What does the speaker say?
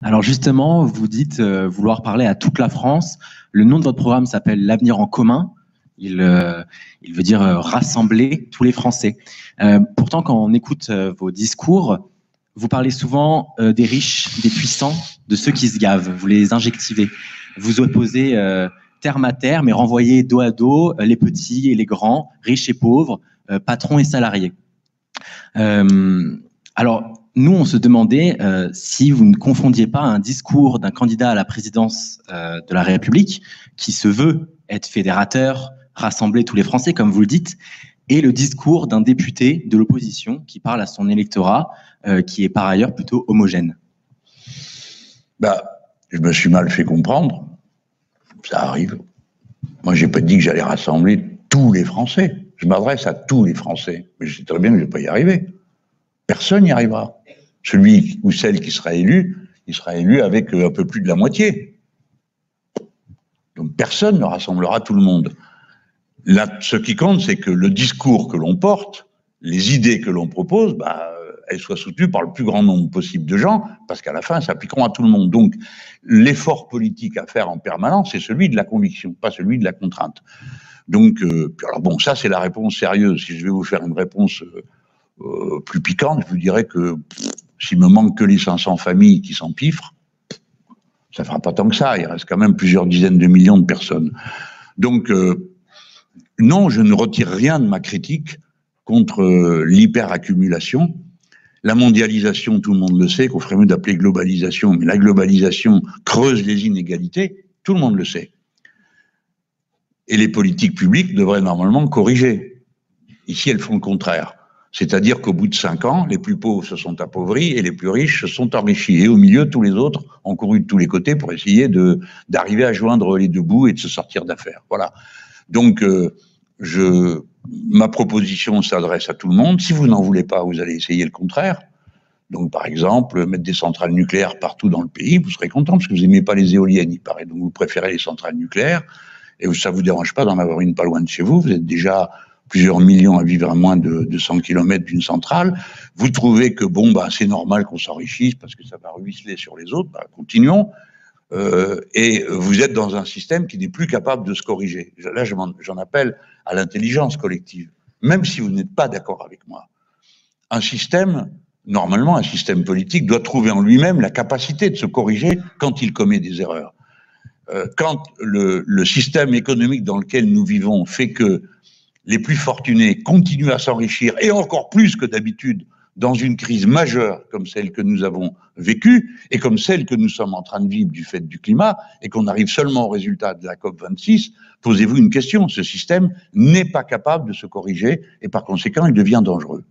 Alors justement, vous dites vouloir parler à toute la France. Le nom de votre programme s'appelle l'Avenir en commun. Il veut dire rassembler tous les Français. Pourtant, quand on écoute vos discours, vous parlez souvent des riches, des puissants, de ceux qui se gavent. Vous les injectivez. Vous opposez terme à terme mais renvoyez dos à dos les petits et les grands, riches et pauvres, patrons et salariés. Alors, nous, on se demandait si vous ne confondiez pas un discours d'un candidat à la présidence de la République qui se veut être fédérateur, rassembler tous les Français, comme vous le dites, et le discours d'un député de l'opposition qui parle à son électorat, qui est par ailleurs plutôt homogène. Je me suis mal fait comprendre. Ça arrive. Moi, j'ai pas dit que j'allais rassembler tous les Français. Je m'adresse à tous les Français. Mais je sais très bien que je ne vais pas y arriver. Personne n'y arrivera. Celui ou celle qui sera élu, il sera élu avec un peu plus de la moitié. Donc personne ne rassemblera tout le monde. Là, ce qui compte, c'est que le discours que l'on porte, les idées que l'on propose, elles soient soutenues par le plus grand nombre possible de gens, parce qu'à la fin, elles s'appliqueront à tout le monde. Donc, l'effort politique à faire en permanence, c'est celui de la conviction, pas celui de la contrainte. Donc, alors bon, ça, c'est la réponse sérieuse. Si je vais vous faire une réponse plus piquante, je vous dirais que s'il me manque que les 500 familles qui s'empiffrent, ça fera pas tant que ça. Il reste quand même plusieurs dizaines de millions de personnes. Donc, non, je ne retire rien de ma critique contre l'hyperaccumulation. La mondialisation, tout le monde le sait, qu'on ferait mieux d'appeler globalisation, mais la globalisation creuse les inégalités, tout le monde le sait. Et les politiques publiques devraient normalement corriger. Ici, elles font le contraire. C'est-à-dire qu'au bout de 5 ans, les plus pauvres se sont appauvris et les plus riches se sont enrichis. Et au milieu, tous les autres ont couru de tous les côtés pour essayer d'arriver à joindre les deux bouts et de se sortir d'affaire. Voilà. Donc, ma proposition s'adresse à tout le monde. Si vous n'en voulez pas, vous allez essayer le contraire. Donc, par exemple, mettre des centrales nucléaires partout dans le pays, vous serez content parce que vous n'aimez pas les éoliennes, il paraît. Donc, vous préférez les centrales nucléaires et ça ne vous dérange pas d'en avoir une pas loin de chez vous. Vous êtes déjà plusieurs millions à vivre à moins de 100 km d'une centrale. Vous trouvez que, c'est normal qu'on s'enrichisse parce que ça va ruisseler sur les autres. Continuons. Et vous êtes dans un système qui n'est plus capable de se corriger. Là, j'en appelle à l'intelligence collective, même si vous n'êtes pas d'accord avec moi. Normalement, un système politique doit trouver en lui-même la capacité de se corriger quand il commet des erreurs. Quand le système économique dans lequel nous vivons fait que les plus fortunés continuent à s'enrichir, et encore plus que d'habitude, dans une crise majeure comme celle que nous avons vécue et comme celle que nous sommes en train de vivre du fait du climat et qu'on arrive seulement au résultat de la COP26, posez-vous une question. Ce système n'est pas capable de se corriger et par conséquent, il devient dangereux.